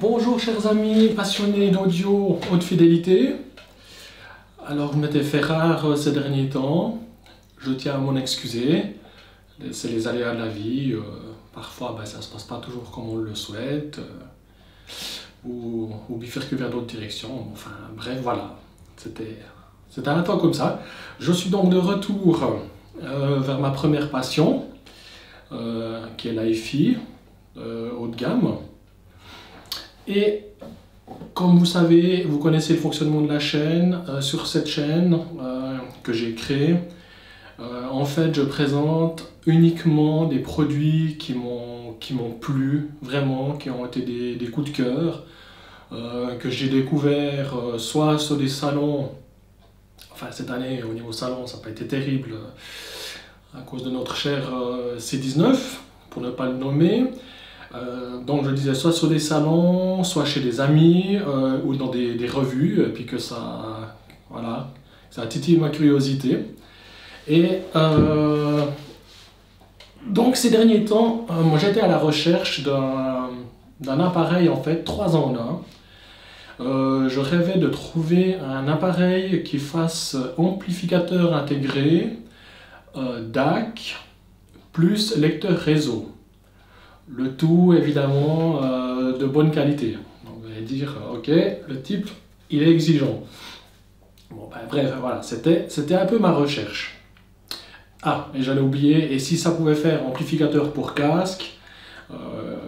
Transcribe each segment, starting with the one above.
Bonjour chers amis passionnés d'audio haute fidélité. Alors je m'étais fait rare ces derniers temps, je tiens à m'en excuser, c'est les aléas de la vie, parfois ça ne se passe pas toujours comme on le souhaite, ou bifurque vers d'autres directions, enfin bref voilà, c'était un temps comme ça. Je suis donc de retour vers ma première passion, qui est l'hi-fi, haut de gamme. Et comme vous savez, vous connaissez le fonctionnement de la chaîne, sur cette chaîne que j'ai créée, en fait je présente uniquement des produits qui m'ont plu, vraiment, qui ont été des coups de cœur, que j'ai découvert soit sur des salons, enfin cette année au niveau salon ça n'a pas été terrible à cause de notre cher C19, pour ne pas le nommer. Donc je disais soit sur des salons, soit chez des amis ou dans des revues, et puis que ça, voilà, ça a titillé ma curiosité. Et donc ces derniers temps, moi j'étais à la recherche d'un appareil en fait 3 en 1. Je rêvais de trouver un appareil qui fasse amplificateur intégré, DAC, plus lecteur réseau. Le tout évidemment de bonne qualité. Donc vous allez dire, ok, le type il est exigeant. Bon, bref, voilà, c'était un peu ma recherche. Ah, et j'allais oublier, et si ça pouvait faire amplificateur pour casque,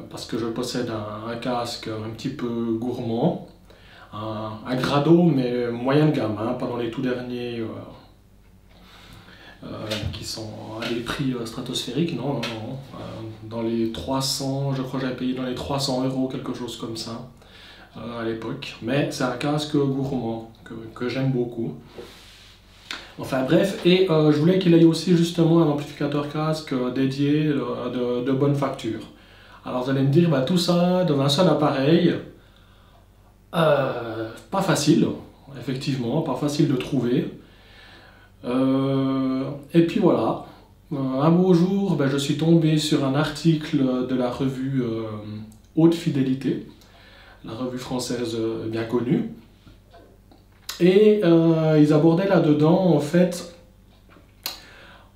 parce que je possède un casque un petit peu gourmand, un Grado mais moyen de gamme, hein, pas dans les tout derniers qui sont à des prix stratosphériques, non, dans les 300, je crois que j'avais payé dans les 300 €, quelque chose comme ça, à l'époque. Mais c'est un casque gourmand que j'aime beaucoup. Enfin bref, et je voulais qu'il ait aussi justement un amplificateur casque dédié de bonne facture. Alors vous allez me dire, tout ça dans un seul appareil, pas facile, effectivement, pas facile de trouver. Et puis voilà, un beau jour, je suis tombé sur un article de la revue Haute Fidélité, la revue française bien connue, et ils abordaient là-dedans en fait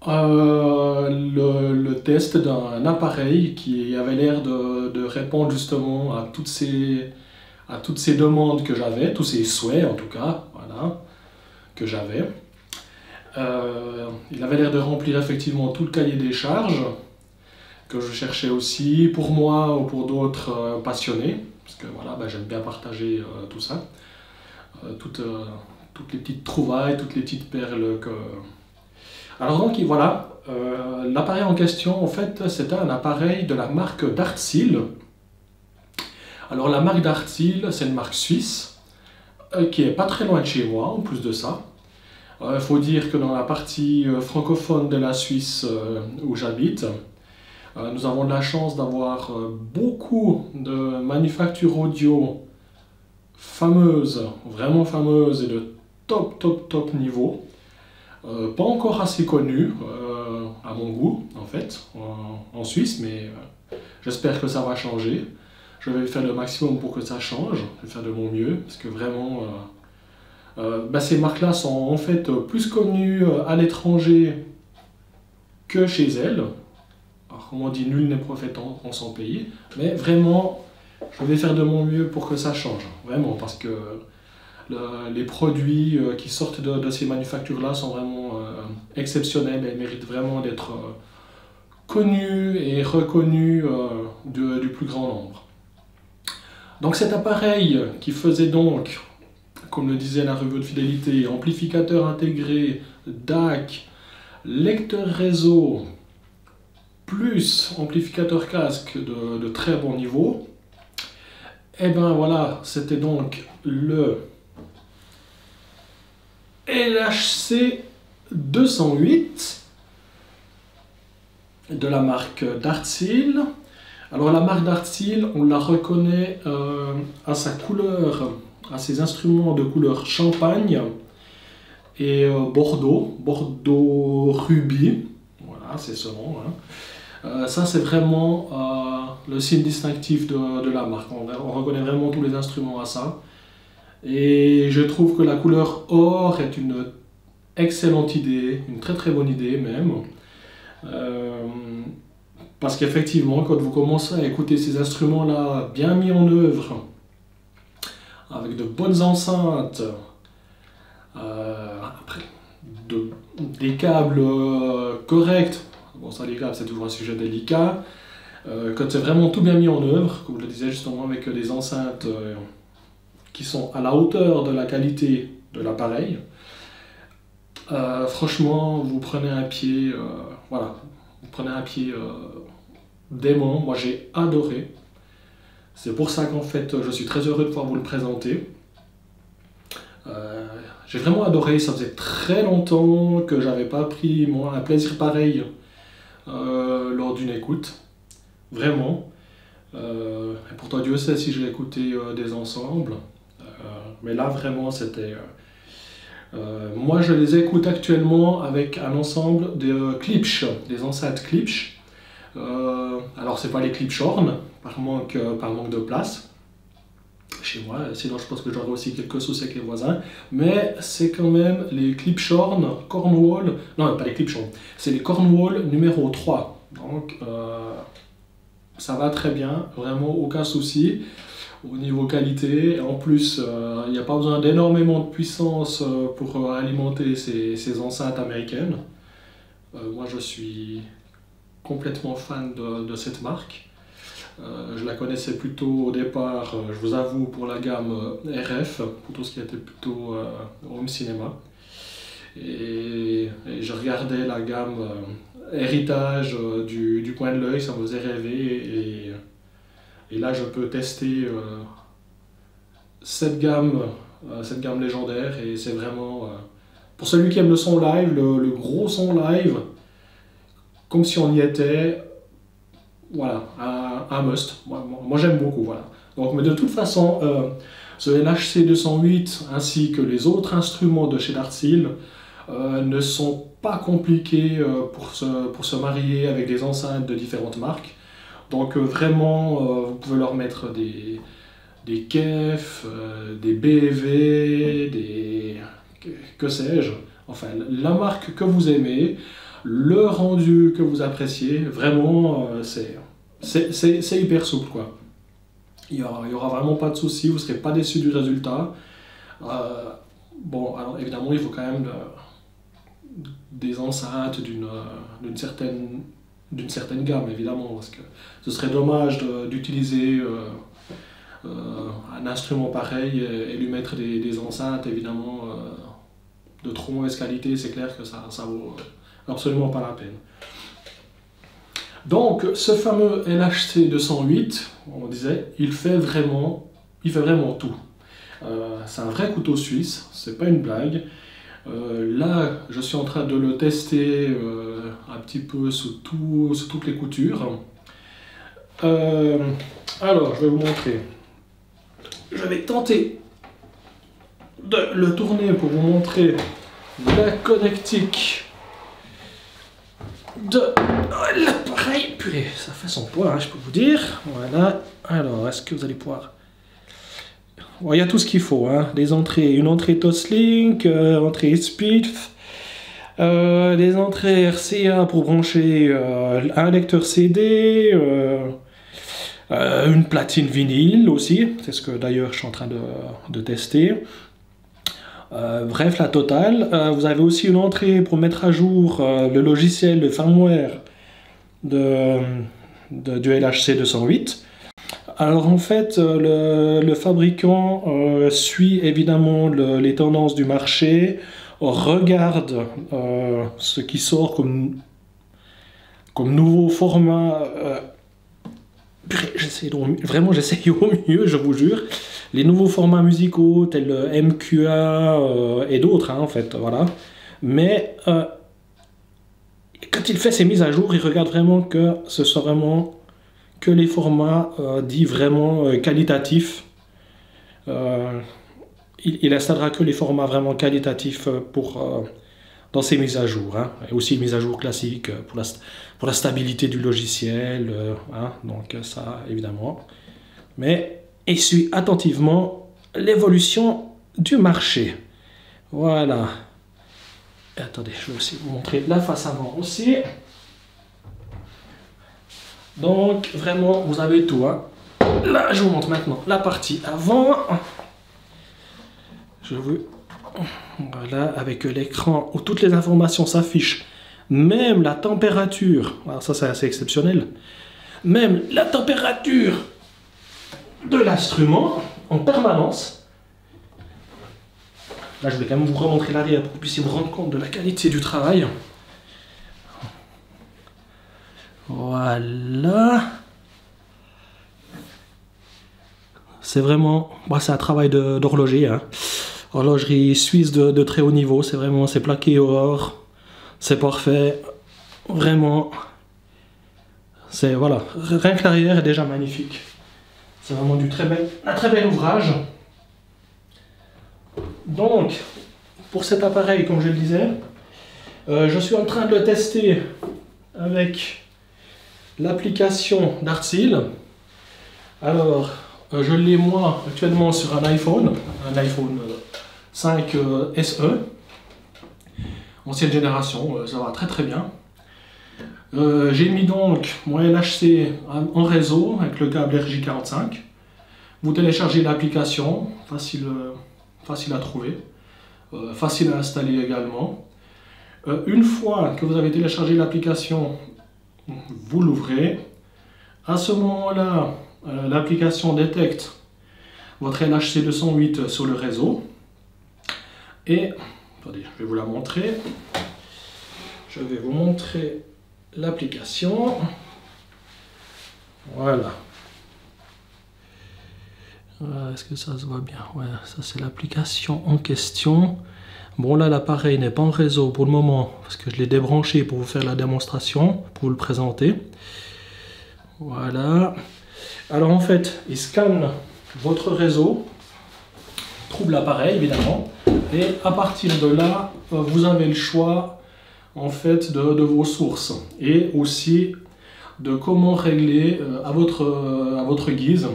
le test d'un appareil qui avait l'air de répondre justement à toutes ces demandes que j'avais, tous ces souhaits en tout cas, voilà, que j'avais. Il avait l'air de remplir effectivement tout le cahier des charges que je cherchais aussi pour moi ou pour d'autres passionnés, parce que voilà, j'aime bien partager tout ça, toutes les petites trouvailles, toutes les petites perles que... Alors donc voilà, l'appareil en question en fait c'était un appareil de la marque Dartsil. Alors la marque Dartsil c'est une marque suisse qui est pas très loin de chez moi en plus de ça. Il faut dire que dans la partie francophone de la Suisse où j'habite, nous avons de la chance d'avoir beaucoup de manufactures audio fameuses, vraiment fameuses et de top niveau. Pas encore assez connues à mon goût en fait, en Suisse, mais j'espère que ça va changer. Je vais faire le maximum pour que ça change, je vais faire de mon mieux, parce que vraiment... ces marques-là sont en fait plus connues à l'étranger que chez elles. Alors, comme on dit, nul n'est prophète en son pays. Mais vraiment, je vais faire de mon mieux pour que ça change. Vraiment, parce que les produits qui sortent de ces manufactures-là sont vraiment exceptionnels et méritent vraiment d'être connus et reconnus du plus grand nombre. Donc cet appareil qui faisait donc, comme le disait la revue de fidélité, amplificateur intégré, DAC, lecteur réseau, plus amplificateur casque de très bon niveau, et voilà, c'était donc le LHC 208 de la marque Dartsil. Alors la marque Dartsil, on la reconnaît à sa couleur, à ses instruments de couleur champagne et bordeaux rubis, voilà c'est ce nom. Hein. Ça c'est vraiment le signe distinctif de la marque. On reconnaît vraiment tous les instruments à ça. Et je trouve que la couleur or est une excellente idée, une très très bonne idée même. Parce qu'effectivement, quand vous commencez à écouter ces instruments-là bien mis en œuvre, avec de bonnes enceintes, après, des câbles corrects, bon ça les câbles c'est toujours un sujet délicat, quand c'est vraiment tout bien mis en œuvre, comme je le disais justement avec des enceintes qui sont à la hauteur de la qualité de l'appareil, franchement vous prenez un pied, voilà, vous prenez un pied dément. Moi j'ai adoré, c'est pour ça qu'en fait je suis très heureux de pouvoir vous le présenter. J'ai vraiment adoré, ça faisait très longtemps que j'avais pas pris moi, un plaisir pareil lors d'une écoute, vraiment. Et pourtant Dieu sait si j'ai écouté des ensembles, mais là vraiment c'était... moi je les écoute actuellement avec un ensemble de Klipsch, des enceintes Klipsch. Alors c'est pas les Klipsch Horn, par manque de place chez moi, sinon je pense que j'aurais aussi quelques soucis avec les voisins, mais c'est quand même les Klipsch Horn Cornwall, non pas les Klipsch Horn, c'est les Cornwall numéro 3, donc ça va très bien, vraiment aucun souci au niveau qualité, et en plus il n'y a pas besoin d'énormément de puissance pour alimenter ces enceintes américaines. Moi je suis complètement fan de cette marque. Je la connaissais plutôt au départ, je vous avoue, pour la gamme RF, pour tout ce qui était plutôt home cinéma. Et je regardais la gamme héritage du coin de l'œil, ça me faisait rêver. Et là, je peux tester cette gamme légendaire. Et c'est vraiment, pour celui qui aime le son live, le gros son live, comme si on y était. Voilà, un must. Moi j'aime beaucoup, voilà. Donc, mais de toute façon, ce LHC 208 ainsi que les autres instruments de chez Dartsil ne sont pas compliqués pour se marier avec des enceintes de différentes marques. Donc vraiment, vous pouvez leur mettre des Kef, des BV, que sais-je. Enfin, la marque que vous aimez. Le rendu que vous appréciez, vraiment, c'est hyper souple, quoi. Il y aura vraiment pas de souci, vous ne serez pas déçu du résultat. Bon, alors évidemment, il faut quand même des enceintes d'une certaine gamme, évidemment, parce que ce serait dommage d'utiliser un instrument pareil et lui mettre des enceintes, évidemment, de trop mauvaise qualité. C'est clair que ça vaut absolument pas la peine. Donc, ce fameux LHC 208, on disait, il fait vraiment tout. C'est un vrai couteau suisse, c'est pas une blague. Là, je suis en train de le tester un petit peu sous toutes les coutures. Alors, je vais vous montrer. Je vais tenter de le tourner pour vous montrer la connectique de l'appareil. Purée, ça fait son poids, hein, je peux vous dire. Voilà. Alors, est-ce que vous allez pouvoir... Bon, il y a tout ce qu'il faut, hein. Des entrées, une entrée Toslink, entrée Speed, des entrées RCA pour brancher un lecteur CD, une platine vinyle aussi, c'est ce que d'ailleurs je suis en train de tester. Bref, la totale. Vous avez aussi une entrée pour mettre à jour le logiciel, le firmware du LHC 208. Alors en fait, le fabricant suit évidemment les tendances du marché, regarde ce qui sort comme nouveau format. J'essaye au mieux, je vous jure. Les nouveaux formats musicaux tels MQA et d'autres, hein, en fait, voilà. Mais quand il fait ses mises à jour, il regarde vraiment que ce soit vraiment que les formats dits vraiment qualitatifs. Il installera que les formats vraiment qualitatifs dans ces mises à jour, hein, et aussi une mise à jour classique pour la stabilité du logiciel, hein, donc ça évidemment. Mais il suit attentivement l'évolution du marché. Voilà. Et attendez, je vais aussi vous montrer la face avant aussi. Donc vraiment, vous avez tout, hein. Là, je vous montre maintenant la partie avant. Voilà, avec l'écran où toutes les informations s'affichent, même la température, alors ça c'est assez exceptionnel, même la température de l'instrument en permanence. Là, je vais quand même vous remontrer l'arrière pour que vous puissiez vous rendre compte de la qualité du travail. Voilà. C'est vraiment, c'est un travail d'horloger, hein. Horlogerie suisse de très haut niveau, c'est plaqué au or, c'est parfait, vraiment, voilà, rien que l'arrière est déjà magnifique. C'est vraiment un très bel ouvrage. Donc, pour cet appareil, comme je le disais, je suis en train de le tester avec l'application Dartseal. Alors, je l'ai moi actuellement sur un iPhone 5 SE, ancienne génération, ça va très bien. J'ai mis donc mon LHC en réseau avec le câble RJ45. Vous téléchargez l'application, facile à trouver, facile à installer également. Une fois que vous avez téléchargé l'application, vous l'ouvrez. À ce moment-là, l'application détecte votre LHC 208 sur le réseau. Et, attendez, je vais vous la montrer. Je vais vous montrer l'application. Voilà. Est-ce que ça se voit bien? Ouais, ça c'est l'application en question. Bon, là l'appareil n'est pas en réseau pour le moment parce que je l'ai débranché pour vous faire la démonstration, pour vous le présenter. Voilà. Alors en fait, il scanne votre réseau, trouve l'appareil évidemment, et à partir de là, vous avez le choix en fait de vos sources et aussi de comment régler à votre guise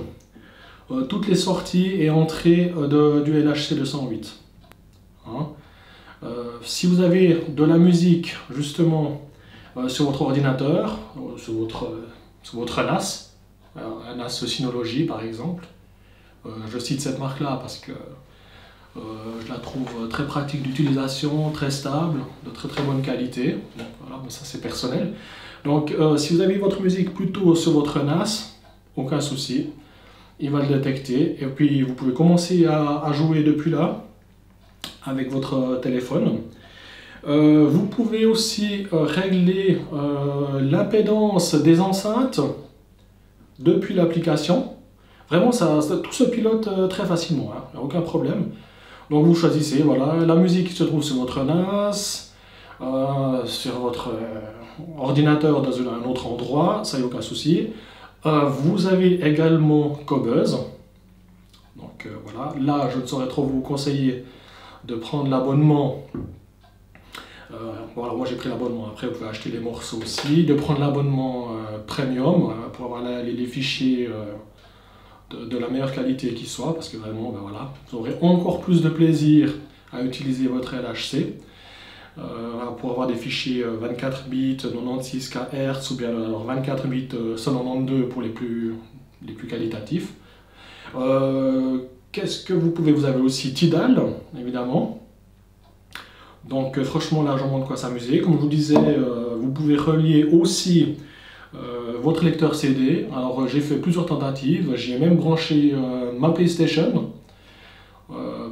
toutes les sorties et entrées du LHC 208. Hein. Si vous avez de la musique justement sur votre ordinateur, sur votre NAS, un NAS Synology par exemple, je cite cette marque-là parce que je la trouve très pratique d'utilisation, très stable, de très bonne qualité. Donc, voilà, mais ça c'est personnel. Donc si vous avez votre musique plutôt sur votre NAS, aucun souci, il va le détecter. Et puis vous pouvez commencer à jouer depuis là, avec votre téléphone. Vous pouvez aussi régler l'impédance des enceintes depuis l'application. Vraiment, tout se pilote très facilement, hein, aucun problème. Donc vous choisissez, voilà, la musique qui se trouve sur votre NAS, sur votre ordinateur dans un autre endroit, ça n'y a aucun souci. Vous avez également Qobuz. Donc voilà, là je ne saurais trop vous conseiller de prendre l'abonnement. Voilà, moi j'ai pris l'abonnement, après vous pouvez acheter les morceaux aussi, de prendre l'abonnement premium pour avoir les fichiers de la meilleure qualité qui soit, parce que vraiment, ben voilà, vous aurez encore plus de plaisir à utiliser votre LHC pour avoir des fichiers 24 bits 96 kHz ou bien alors 24 bits 192 pour les plus qualitatifs. Qu'est-ce que vous avez aussi Tidal, évidemment. Donc franchement, largement de quoi s'amuser. Comme je vous disais, vous pouvez relier aussi votre lecteur CD. Alors j'ai fait plusieurs tentatives, j'ai même branché ma PlayStation,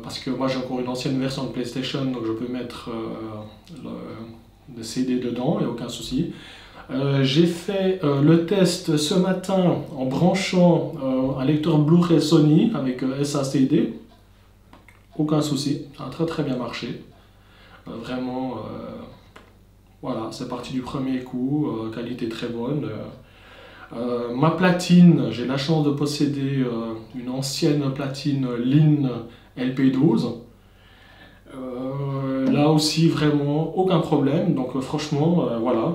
parce que moi j'ai encore une ancienne version de PlayStation, donc je peux mettre le CD dedans, il n'y a aucun souci. J'ai fait le test ce matin en branchant un lecteur Blu-ray Sony avec SACD, aucun souci, ça a très bien marché. Vraiment, voilà, c'est parti du premier coup, qualité très bonne. Ma platine, j'ai la chance de posséder une ancienne platine Linn LP12. là aussi, vraiment, aucun problème. Donc franchement, voilà.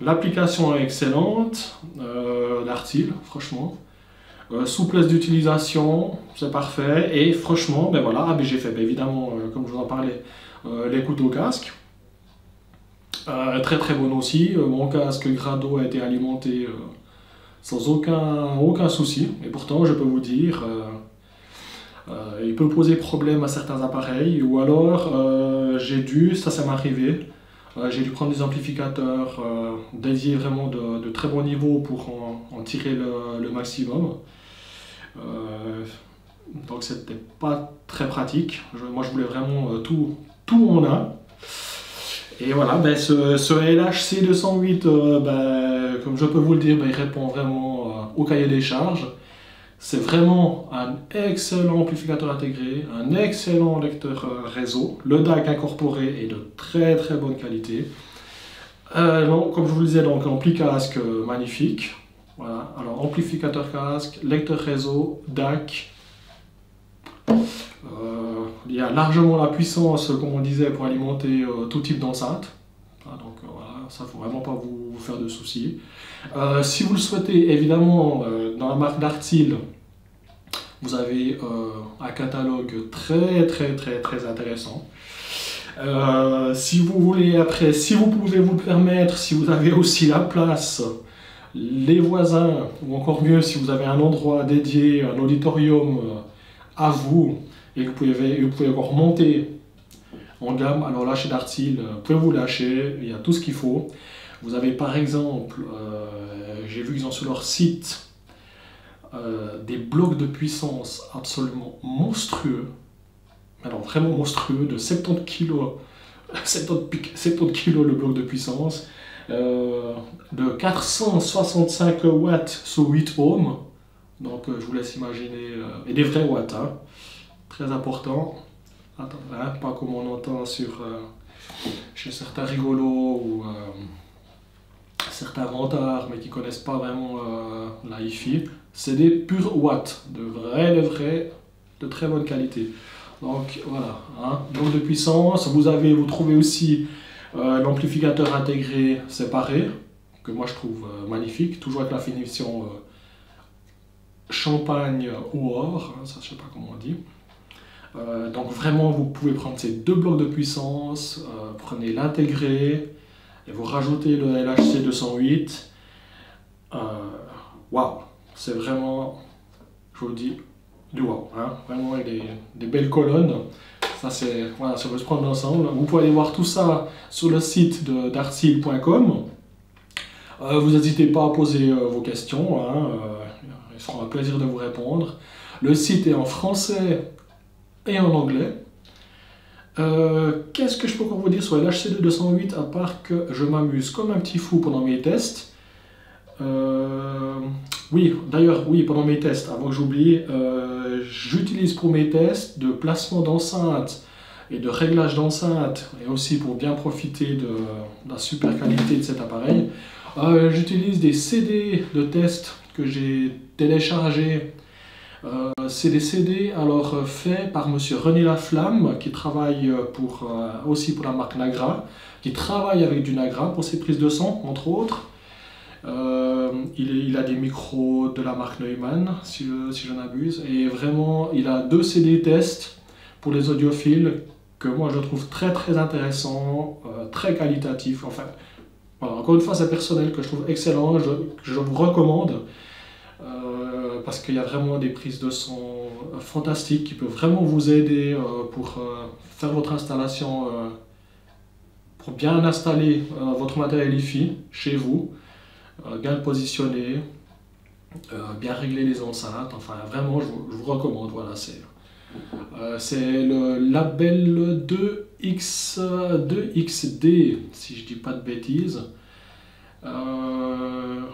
L'application est excellente, Dartil, franchement. Souplesse d'utilisation, c'est parfait. Et franchement, ben voilà, j'ai fait évidemment, comme je vous en parlais, les couteaux casques. Très très bon aussi. Mon casque Grado a été alimenté sans aucun souci. Et pourtant, je peux vous dire, il peut poser problème à certains appareils. Ou alors, ça m'est arrivé, j'ai dû prendre des amplificateurs dédiés vraiment de très bon niveau pour en tirer le maximum. Donc c'était pas très pratique. Moi je voulais vraiment tout en un. Et voilà, ce LHC 208, comme je peux vous le dire, il répond vraiment au cahier des charges. C'est vraiment un excellent amplificateur intégré, un excellent lecteur réseau. Le DAC incorporé est de très très bonne qualité. Comme je vous le disais, donc ampli casque magnifique. Voilà, alors amplificateur casque, lecteur réseau, DAC. Il y a largement la puissance, comme on disait, pour alimenter tout type d'enceinte. Donc voilà, ça ne faut vraiment pas vous faire de soucis. Si vous le souhaitez, évidemment, dans la marque Dartil, vous avez un catalogue très très très très intéressant. Si vous voulez, après, si vous pouvez vous le permettre, si vous avez aussi la place, les voisins, ou encore mieux, si vous avez un endroit dédié, un auditorium à vous, et que vous pouvez encore monter en gamme, alors là chez Dartil, vous pouvez vous lâcher, il y a tout ce qu'il faut. Vous avez par exemple, j'ai vu qu'ils ont sur leur site des blocs de puissance absolument monstrueux, alors vraiment monstrueux, de 70 kg, 70 kg le bloc de puissance, de 465 watts sur 8 ohms, donc je vous laisse imaginer, et des vrais watts, hein, très important. Attends, hein, pas comme on entend chez certains rigolos ou certains vantards, mais qui connaissent pas vraiment la hi-fi. C'est des purs watts, de très bonne qualité. Donc voilà, hein, bloc de puissance. Vous trouvez aussi l'amplificateur intégré séparé, que moi je trouve magnifique, toujours avec la finition champagne ou or, hein, ça je sais pas comment on dit. Donc vraiment vous pouvez prendre ces deux blocs de puissance, prenez l'intégré et vous rajoutez le LHC 208. Waouh, c'est vraiment, je vous le dis, du waouh, hein, vraiment avec des belles colonnes. Ça c'est, voilà, ça peut se prendre ensemble. Vous pouvez aller voir tout ça sur le site de dartil.com. Vous n'hésitez pas à poser vos questions, hein, il sera un plaisir de vous répondre. Le site est en français et en anglais. Qu'est-ce que je peux encore vous dire sur l'HC 208 à part que je m'amuse comme un petit fou pendant mes tests. Oui, d'ailleurs, oui, pendant mes tests, avant que j'oublie, j'utilise pour mes tests de placement d'enceinte et de réglage d'enceinte, et aussi pour bien profiter de la super qualité de cet appareil, j'utilise des CD de test que j'ai téléchargés. C'est des CD alors faits par monsieur René Laflamme, qui travaille aussi pour la marque Nagra, qui travaille avec du Nagra pour ses prises de son, entre autres. Il a des micros de la marque Neumann, si je n'abuse, et vraiment il a 2 CD tests pour les audiophiles que moi je trouve très très intéressants, très qualitatifs. Enfin, voilà, encore une fois c'est personnel, que je trouve excellent, que je vous recommande, parce qu'il y a vraiment des prises de son fantastiques qui peuvent vraiment vous aider pour faire votre installation, pour bien installer votre matériel hi-fi chez vous. Bien le positionner, bien régler les enceintes, enfin vraiment je vous recommande, voilà, c'est le label 2XD, si je dis pas de bêtises.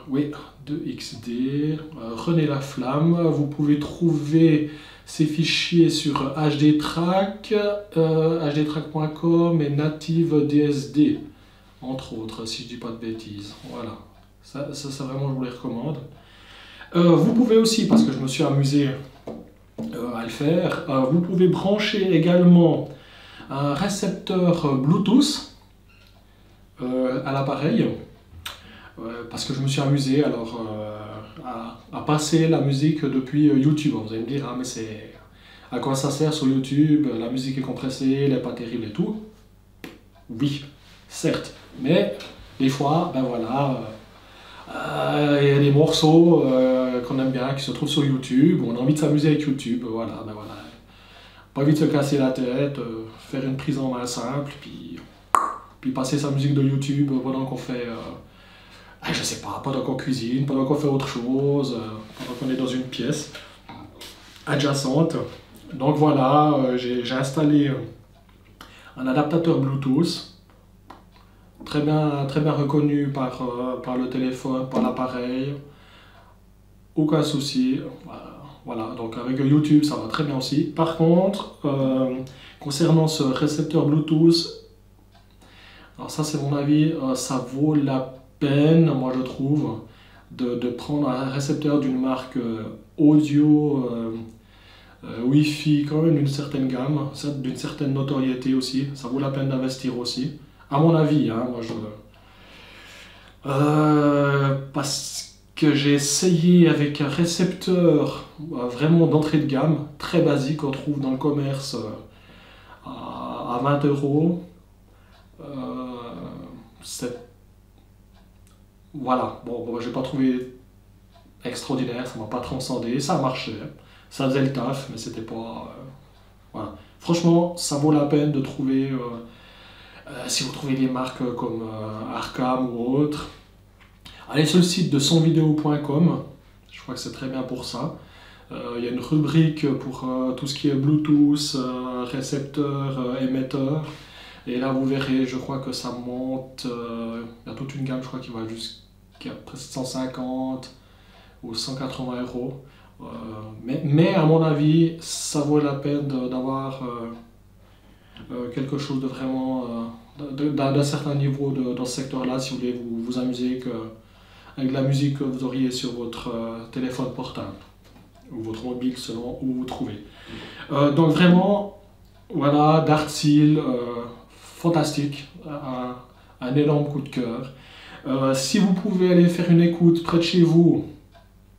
Oui, 2XD, René Laflamme. Vous pouvez trouver ces fichiers sur HDTrack, hdtrack.com et Native DSD, entre autres, si je dis pas de bêtises. Voilà. Ça vraiment, je vous les recommande. Vous pouvez aussi, parce que je me suis amusé à le faire, vous pouvez brancher également un récepteur Bluetooth à l'appareil, parce que je me suis amusé alors à passer la musique depuis YouTube. Vous allez me dire, ah mais c'est à quoi ça sert sur YouTube, la musique est compressée, elle n'est pas terrible et tout. Oui, certes, mais des fois, ben voilà, il y a des morceaux qu'on aime bien qui se trouvent sur YouTube, on a envie de s'amuser avec YouTube, voilà, ben voilà. Pas envie de se casser la tête, faire une prise en main simple, puis passer sa musique de YouTube pendant qu'on fait, je sais pas, pendant qu'on cuisine, pendant qu'on fait autre chose, pendant qu'on est dans une pièce adjacente. Donc voilà, j'ai installé un adaptateur Bluetooth, très bien reconnu par le téléphone, par l'appareil, aucun souci. Voilà, donc avec YouTube ça va très bien aussi. Par contre, concernant ce récepteur Bluetooth, alors ça c'est mon avis, ça vaut la peine, moi je trouve, de prendre un récepteur d'une marque audio Wi-Fi quand même d'une certaine gamme, d'une certaine notoriété aussi, ça vaut la peine d'investir aussi, à mon avis, hein, moi je... parce que j'ai essayé avec un récepteur vraiment d'entrée de gamme, très basique, qu'on trouve dans le commerce à 20 €. Voilà, bon, j'ai pas trouvé extraordinaire, ça m'a pas transcendé, ça a marché, ça faisait le taf, mais c'était pas... voilà. Franchement, ça vaut la peine de trouver, si vous trouvez des marques comme Arcam ou autres, allez sur le site de sonvideo.com, je crois que c'est très bien pour ça. Il y a une rubrique pour tout ce qui est Bluetooth, récepteur, émetteur. Et là vous verrez, je crois que ça monte, il y a toute une gamme, je crois qui va jusqu'à presque 150 ou 180 €. Mais à mon avis, ça vaut la peine d'avoir quelque chose de vraiment d'un certain niveau dans ce secteur-là, si vous voulez vous amuser avec la musique que vous auriez sur votre téléphone portable ou votre mobile selon où vous trouvez. Donc vraiment, voilà, Dartsil, fantastique, un énorme coup de cœur. Si vous pouvez aller faire une écoute près de chez vous,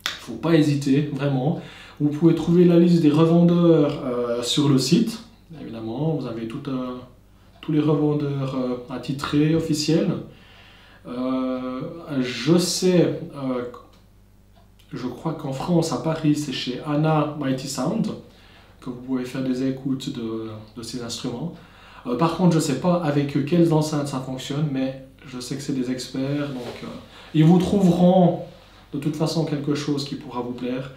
il ne faut pas hésiter, vraiment. Vous pouvez trouver la liste des revendeurs sur le site, évidemment, vous avez tous les revendeurs attitrés, officiels. Je sais, je crois qu'en France, à Paris, c'est chez Anna Mighty Sound que vous pouvez faire des écoutes de ces instruments. Par contre, je ne sais pas avec quelles enceintes ça fonctionne, mais je sais que c'est des experts, donc ils vous trouveront de toute façon quelque chose qui pourra vous plaire.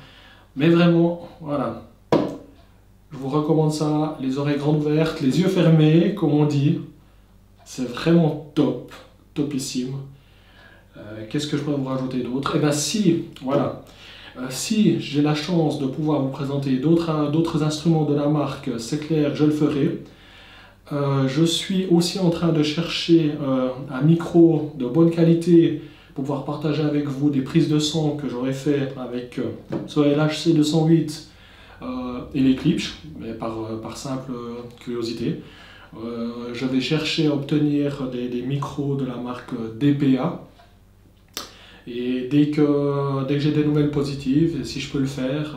Mais vraiment, voilà, je vous recommande ça, les oreilles grandes ouvertes, les yeux fermés, comme on dit. C'est vraiment top, topissime. Qu'est-ce que je pourrais vous rajouter d'autre? Eh bien si, voilà, si j'ai la chance de pouvoir vous présenter d'autres instruments de la marque, c'est clair, je le ferai. Je suis aussi en train de chercher un micro de bonne qualité pour pouvoir partager avec vous des prises de son que j'aurais fait avec soit LHC 208 et les Klipsch, mais par simple curiosité. Je vais chercher à obtenir des micros de la marque DPA. Et dès que j'ai des nouvelles positives, et si je peux le faire,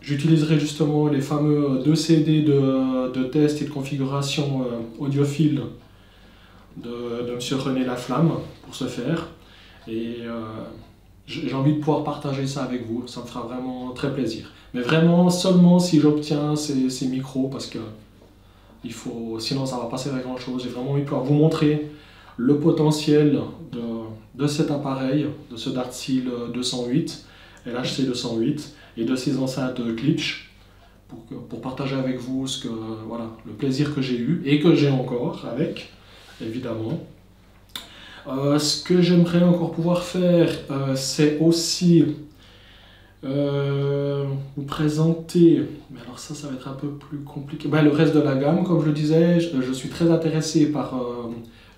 j'utiliserai justement les fameux 2 CD de test et de configuration audiophile de M. René Laflamme pour ce faire. Et j'ai envie de pouvoir partager ça avec vous, ça me fera vraiment très plaisir. Mais vraiment seulement si j'obtiens ces micros, parce que sinon ça va pas servir à grand chose. J'ai vraiment envie de pouvoir vous montrer le potentiel de cet appareil, de ce Dartsil 208, LHC 208, et de ces enceintes Klipsch, pour partager avec vous voilà, le plaisir que j'ai eu, et que j'ai encore avec, évidemment. Ce que j'aimerais encore pouvoir faire, c'est aussi vous présenter, mais alors ça va être un peu plus compliqué, le reste de la gamme, comme je le disais, je suis très intéressé par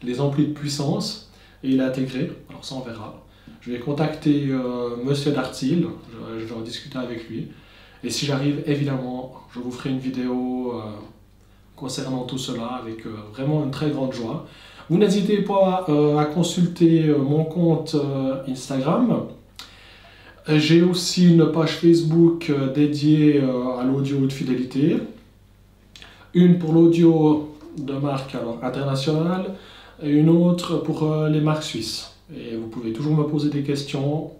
les amplis de puissance et l'intégré, alors ça on verra. Je vais contacter Monsieur Dartsil, je vais en discuter avec lui, et si j'arrive, évidemment, je vous ferai une vidéo concernant tout cela avec vraiment une très grande joie. Vous n'hésitez pas à consulter mon compte Instagram. J'ai aussi une page Facebook dédiée à l'audio de fidélité. Une pour l'audio de marque internationale et une autre pour les marques suisses. Et vous pouvez toujours me poser des questions.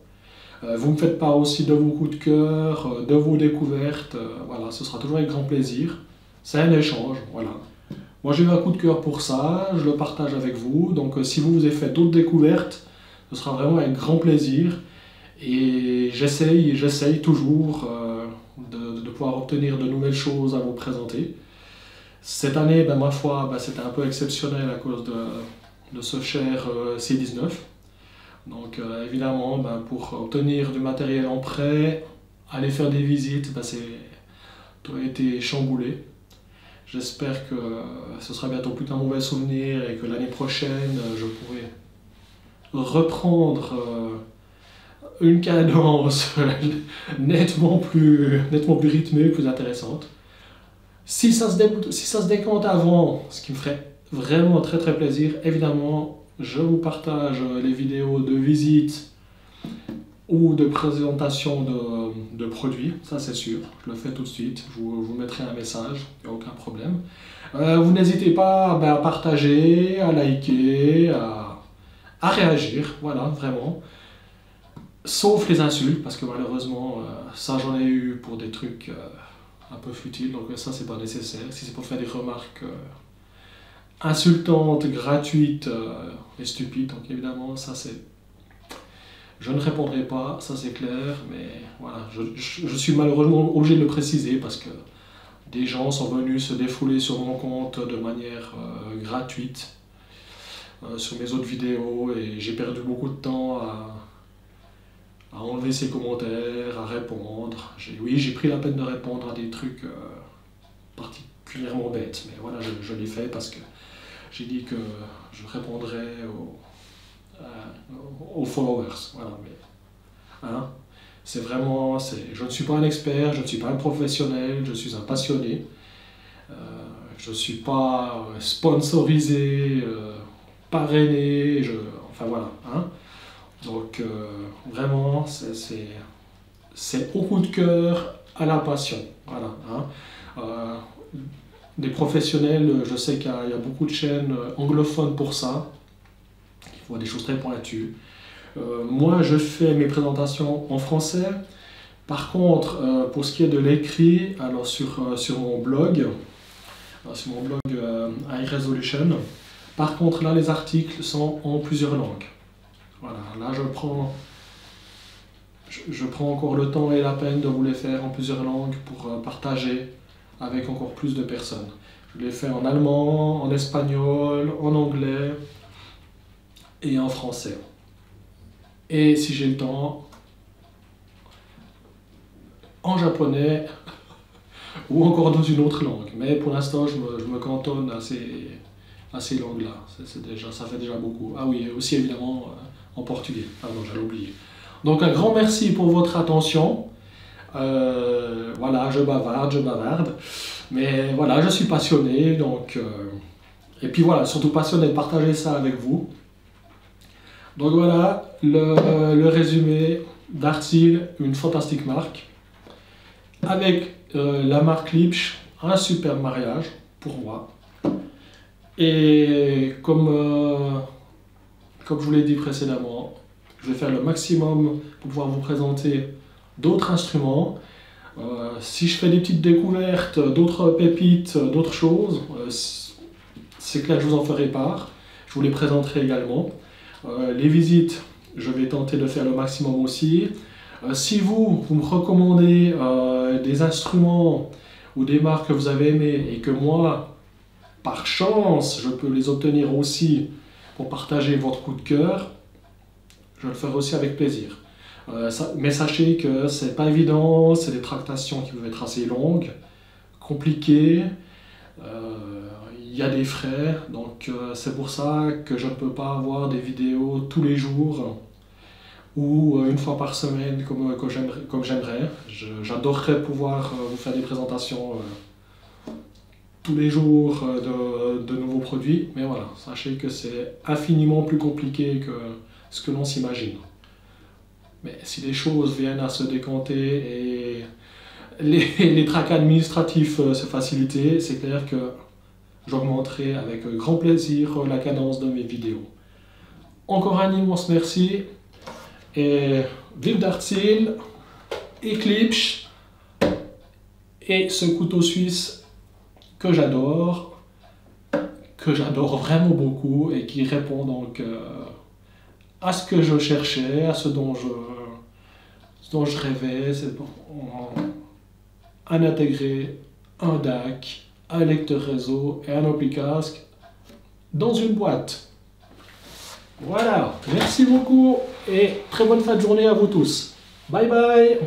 Vous me faites part aussi de vos coups de cœur, de vos découvertes. Voilà, ce sera toujours avec grand plaisir. C'est un échange, voilà. Moi j'ai eu un coup de cœur pour ça, je le partage avec vous. Donc si vous avez fait d'autres découvertes, ce sera vraiment avec grand plaisir. Et j'essaye toujours de pouvoir obtenir de nouvelles choses à vous présenter. Cette année, ma foi, c'était un peu exceptionnel à cause de ce cher C19. Donc évidemment, pour obtenir du matériel en prêt, aller faire des visites, tout a été chamboulé. J'espère que ce sera bientôt plus qu'un mauvais souvenir et que l'année prochaine, je pourrai reprendre une cadence nettement plus rythmée, plus intéressante. Si ça se décompte avant, ce qui me ferait vraiment très très plaisir, évidemment, je vous partage les vidéos de visite ou de présentation de produits, ça c'est sûr, je le fais tout de suite, je vous mettrai un message, il n'y a aucun problème. Vous n'hésitez pas à partager, à liker, à réagir, voilà, vraiment. Sauf les insultes, parce que malheureusement, ça j'en ai eu pour des trucs un peu futiles, donc ça c'est pas nécessaire. Si c'est pour faire des remarques insultantes, gratuites et stupides, donc évidemment ça c'est... Je ne répondrai pas, ça c'est clair, mais voilà, je suis malheureusement obligé de le préciser parce que des gens sont venus se défouler sur mon compte de manière gratuite sur mes autres vidéos et j'ai perdu beaucoup de temps à enlever ces commentaires, à répondre. Oui, j'ai pris la peine de répondre à des trucs particulièrement bêtes, mais voilà, je l'ai fait parce que j'ai dit que je répondrais aux followers. Voilà, mais, hein, c'est vraiment, je ne suis pas un expert, je ne suis pas un professionnel, je suis un passionné. Je ne suis pas sponsorisé, parrainé, enfin voilà. Hein. Donc vraiment, c'est au coup de cœur, à la passion. Voilà, hein. Des professionnels, je sais qu'il y a beaucoup de chaînes anglophones pour ça, qui font des choses très pointues. Moi, je fais mes présentations en français. Par contre, pour ce qui est de l'écrit, alors sur mon blog, High Resolution, par contre, là, les articles sont en plusieurs langues. Voilà, là, je prends encore le temps et la peine de vous les faire en plusieurs langues pour partager avec encore plus de personnes. Je les fais en allemand, en espagnol, en anglais et en français. Et si j'ai le temps, en japonais ou encore dans une autre langue. Mais pour l'instant, je me cantonne à ces langues-là. Ça fait déjà beaucoup. Ah oui, et aussi évidemment en portugais. Pardon, j'allais oublier. Donc un grand merci pour votre attention. Voilà, je bavarde. Mais voilà, je suis passionné. Donc, et puis voilà, surtout passionné de partager ça avec vous. Donc voilà, le résumé d'Artil, une fantastique marque. Avec la marque Lipsch, un super mariage pour moi. Et comme je vous l'ai dit précédemment, je vais faire le maximum pour pouvoir vous présenter d'autres instruments. Si je fais des petites découvertes, d'autres pépites, d'autres choses, c'est clair que je vous en ferai part. Je vous les présenterai également. Les visites, je vais tenter de faire le maximum aussi. Si vous me recommandez des instruments ou des marques que vous avez aimées et que moi, par chance, je peux les obtenir aussi pour partager votre coup de cœur, je le ferai aussi avec plaisir. Mais sachez que c'est pas évident, c'est des tractations qui peuvent être assez longues, compliquées, il y a des frais, donc c'est pour ça que je ne peux pas avoir des vidéos tous les jours ou une fois par semaine comme j'aimerais. J'adorerais pouvoir vous faire des présentations tous les jours de nouveaux produits, mais voilà, sachez que c'est infiniment plus compliqué que ce que l'on s'imagine. Mais si les choses viennent à se décanter et les tracas administratifs se faciliter, c'est clair que j'augmenterai avec grand plaisir la cadence de mes vidéos. Encore un immense merci et vive Dartsil, Eclipse et ce couteau suisse que j'adore vraiment beaucoup et qui répond donc à ce que je cherchais, à ce dont je rêvais, c'est à intégrer un DAC, un lecteur réseau et un ampli casque dans une boîte. Voilà, merci beaucoup et très bonne fin de journée à vous tous. Bye bye.